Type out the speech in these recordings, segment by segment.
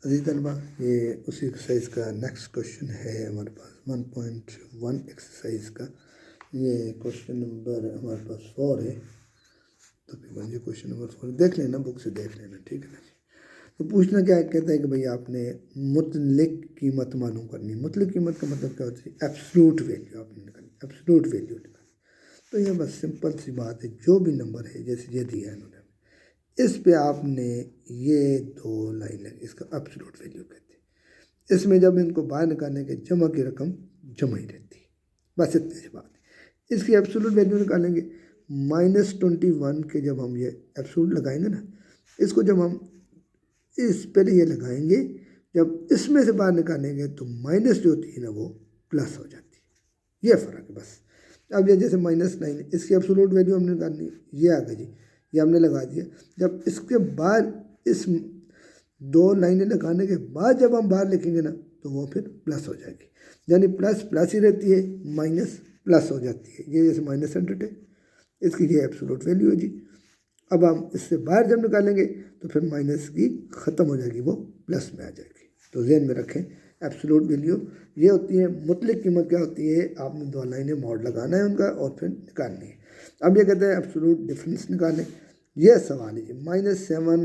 अजीज तलबा, ये उसी एक्सरसाइज का नेक्स्ट क्वेश्चन है हमारे पास 1.1 एक्सरसाइज का। ये क्वेश्चन नंबर हमारे पास 4 है। तकरीबन ये क्वेश्चन नंबर 4 देख लेना, बुक से देख लेना, ठीक है ना जी। तो पूछना क्या है, कहता है कि भाई आपने मुतलक कीमत मालूम करनी है। मुतलक कीमत का मतलब क्या होता है? एब्सोल्यूट वैल्यू आपने निकालनी, एब्सोल्यूट वैल्यू निकालनी। तो ये बस सिंपल सी बात है, जो भी नंबर है जैसे ये दिया है इन्होंने, इस पे आपने ये 2 लाइन लगी, इसका एब्सोल्यूट वैल्यू कहते हैं। इसमें जब इनको बाहर निकालने के जमा की रकम जमा ही रहती है, बस इतनी सी बात है। इसकी एब्सोल्यूट वैल्यू निकालेंगे -21 के जब हम ये एब्सोल्यूट लगाएंगे ना, इसको जब हम इस पहले ये लगाएंगे, जब इसमें से बाहर निकालेंगे तो माइनस जो होती है ना वो प्लस हो जाती है। ये फ़र्क है बस। अब ये जैसे -9, इसकी एब्सोल्यूट वैल्यू हमने निकालनी, ये आ गई जी, ये हमने लगा दिया। जब इसके बाद इस 2 लाइनें लगाने के बाद जब हम बाहर लिखेंगे ना तो वो फिर प्लस हो जाएगी, यानी प्लस प्लस ही रहती है, माइनस प्लस हो जाती है। ये जैसे -100 है, इसकी ये एब्सोल्यूट वैल्यू है जी। अब हम इससे बाहर जब निकालेंगे तो फिर माइनस की ख़त्म हो जाएगी, वो प्लस में आ जाएगी। तो ज़हन में रखें, एब्सोल्यूट वैल्यू ये होती है। मुतलक कीमत क्या होती है? आपने 2 लाइनें मॉड लगाना है उनका और फिर निकालनी है। अब ये कहते हैं एब्सोल्यूट डिफरेंस निकालें। यह सवाल है -7,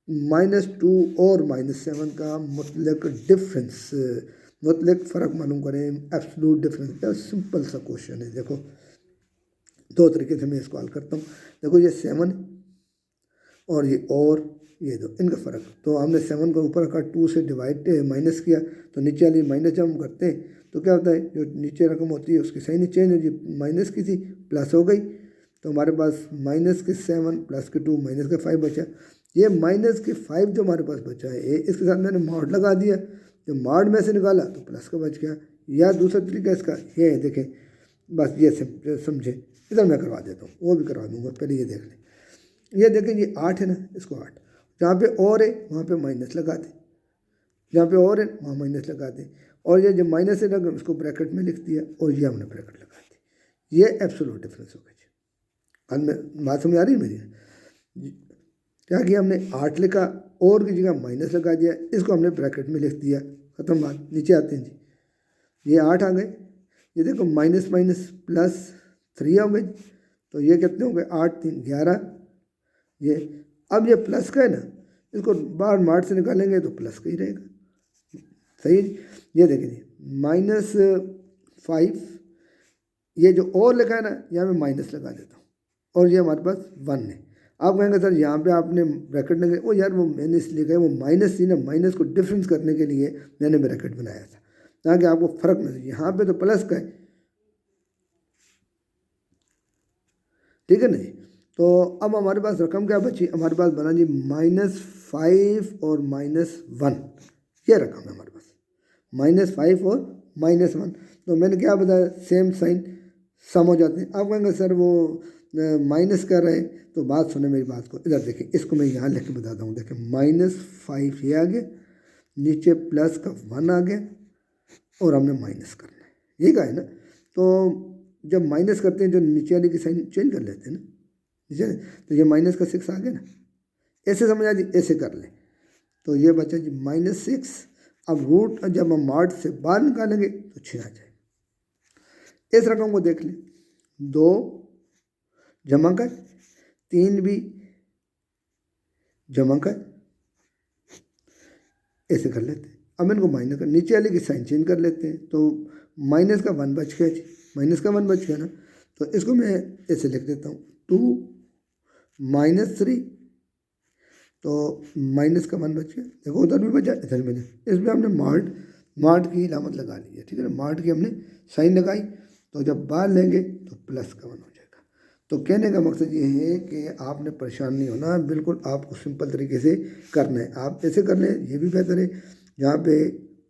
-2 और -7 का मुतलक डिफरेंस, मुतलक फ़र्क मालूम करें, एब्सोल्यूट डिफरेंस का सिंपल सा क्वेश्चन है। देखो 2 तरीके से मैं इसको हल करता हूँ। देखो ये 7 और ये 2, इनका फ़र्क। तो हमने 7 को ऊपर रखा, 2 से डिवाइड माइनस किया, तो नीचे वाली माइनस जब हम करते हैं तो क्या होता है, जो नीचे रकम होती है उसकी साइन चेंज हो जी, माइनस की थी प्लस हो गई। तो हमारे पास -7 + 2 -5 बचा। ये -5 जो हमारे पास बचा है, इसके साथ मैंने मॉड लगा दिया। जो मॉड में से निकाला तो प्लस का बच गया। या दूसरा तरीका इसका ये है, देखें, बस ये समझे। इधर मैं करवा देता हूँ, वो भी करवा दूँगा, पहले ये देख लें। ये देखें, ये 8 है ना, इसको 8, जहाँ पे और है वहाँ पे माइनस लगा दें, जहाँ पे और है वहाँ माइनस लगा दें। और ये जो माइनस है लगा उसको ब्रैकेट में लिख दिया, और ये हमने ब्रैकेट लगा दी। ये एब्सोल्यूट डिफरेंस हो गया। आज में बात समझ आ रही है मेरी? क्या किया हमने, 8 लिखा, और की जगह माइनस लगा दिया, इसको हमने ब्रैकेट में लिख दिया, ख़त्म बात। नीचे आते हैं जी, ये 8 आ गए। ये देखो माइनस माइनस +3 हो गए। तो ये कितने हो गए? 8 3 11। ये अब ये प्लस का है ना, इसको बाहर मार्ट से निकालेंगे तो प्लस का ही रहेगा, सही है जी। ये देखिए -5, ये जो और लिखा है ना, यहाँ मैं माइनस लगा देता हूँ, और ये हमारे पास 1 है। आप कहेंगे सर यहाँ पे आपने ब्रैकेट लगे, वो यार वो मैंने इसलिए कहा, वो माइनस थी ना, माइनस को डिफरेंस करने के लिए मैंने ब्रैकेट बनाया था, ताकि आपको फ़र्क न लगे। यहाँ पे तो प्लस का है, ठीक है ना जी। तो अब हमारे पास रकम क्या बची? हमारे पास बना जी -5 और -1, ये रकम है हमारे पास, -5 और -1। तो मैंने क्या बताया, सेम साइन सम हो जाते हैं। आप कहेंगे सर वो माइनस कर रहे हैं, तो बात सुने मेरी बात को, इधर देखें, इसको मैं यहाँ लिख के बताता हूँ। देखें -5 ये आ गया, नीचे प्लस का 1 आ गया, और हमने माइनस करना है, यही कहा है ना। तो जब माइनस करते हैं, जो नीचे वाले की साइन चेंज कर लेते हैं ना, नीचे, तो ये माइनस का 6 आ गया ना, ऐसे समझ आ जी, ऐसे कर लें। तो ये बचा जी -6। अब रूट जब हम मार्ट से बाहर निकालेंगे तो 6 आ जाए। इस रकम को देख लें, 2 जमा कर, 3 भी जमा कर, ऐसे कर लेते हैं। अब इनको माइनस कर, नीचे वाले की साइन चेंज कर लेते हैं। तो माइनस का 1 बच गया जी, माइनस का 1 बच गया ना, तो इसको मैं ऐसे लिख देता हूँ, 2 -3, तो माइनस का 1 बच गया। देखो उधर भी बचा, इधर भी बचा। इसमें हमने मार्ट की इलामत लगा ली है, ठीक है ना, मार्ट की हमने साइन लगाई। तो जब बाहर लेंगे तो प्लस का 1 हो जाएगा। तो कहने का मकसद ये है कि आपने परेशान नहीं होना, बिल्कुल आपको सिंपल तरीके से करना है। आप ऐसे कर लें, ये भी बेहतर है। जहाँ पे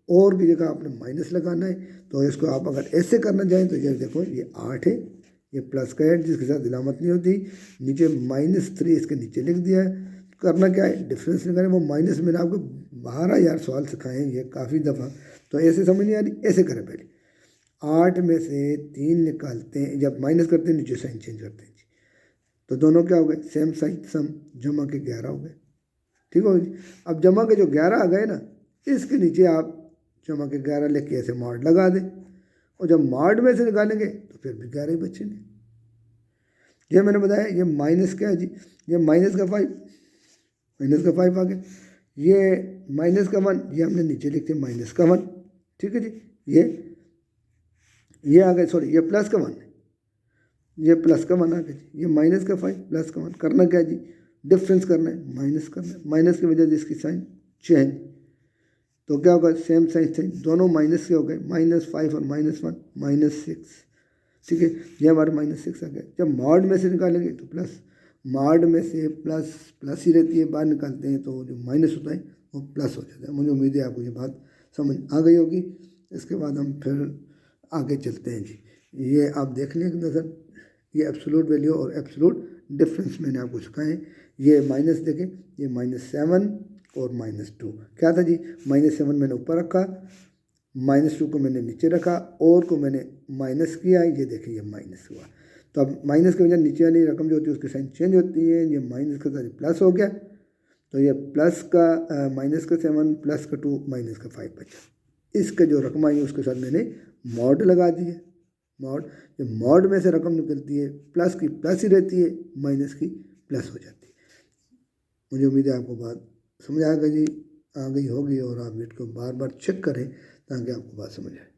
और की जगह आपने माइनस लगाना है, तो इसको आप अगर ऐसे करना चाहें तो ये देखो, ये 8 है, ये प्लस का है जिसके साथ इलामत नहीं होती, नीचे -3 इसके नीचे लिख दिया है। करना क्या है, डिफरेंस निकालें। वो माइनस मैंने आपको 12 यार सवाल सिखाए हैं ये काफ़ी दफ़ा, तो ऐसे समझ नहीं आ रही, ऐसे करें। पहले 8 में से 3 निकालते हैं, जब माइनस करते हैं नीचे साइन चेंज करते हैं जी, तो दोनों क्या हो गए, सेम साइन, सम, जमा के 11 हो गए। ठीक हो जी। अब जमा के जो 11 आ गए ना, इसके नीचे आप जमा के 11 लिख के ऐसे मॉड लगा दें, और जब मॉड में से निकालेंगे तो फिर भी 11 ही बचेंगे। ये मैंने बताया, ये माइनस क्या है जी, ये माइनस का 5, माइनस का 5 आ गया, ये माइनस का 1, ये हमने नीचे लिखते हैं माइनस का 1, ठीक है जी। ये आ गए, सॉरी ये प्लस का 1, ये प्लस का 1 आ गया जी, ये माइनस का 5 प्लस का 1, करना क्या है जी, डिफरेंस करना है, माइनस करना है, माइनस की वजह से इसकी साइन चेंज, तो क्या होगा, सेम साइन साइन दोनों माइनस के हो गए, -5 और -1 -6, ठीक है। ये हमारा -6 आ गया। जब मॉड में से निकालेंगे तो प्लस, मॉड में से प्लस प्लस ही रहती है, बाहर निकालते हैं तो जो माइनस होता है वो प्लस हो जाता है। मुझे उम्मीद है आपको ये बात समझ आ गई होगी। इसके बाद हम फिर आगे चलते हैं जी। ये आप देख लें एक नज़र, ये एब्सोल्यूट वैल्यू और एब्सोल्यूट डिफरेंस मैंने आपको सिखाए। ये माइनस देखें, ये -7 और -2 क्या था जी, -7 मैंने ऊपर रखा, -2 को मैंने नीचे रखा, और को मैंने माइनस किया, ये देखिए ये माइनस हुआ। तो अब माइनस की वजह नीचे वाली रकम जो होती है उसकी साइन चेंज होती है, ये माइनस का साइन प्लस हो गया, तो ये प्लस का माइनस का 7 प्लस का 2 माइनस का 5 बचा। इसके जो रकम आई उसके साथ मैंने मॉड लगा दी है। मॉड, जब मॉड में से रकम निकलती है प्लस की प्लस ही रहती है, माइनस की प्लस हो जाती है। मुझे उम्मीद है आपको बात समझ आ गई होगी, और आप इसको बार बार चेक करें ताकि आपको बात समझ आए।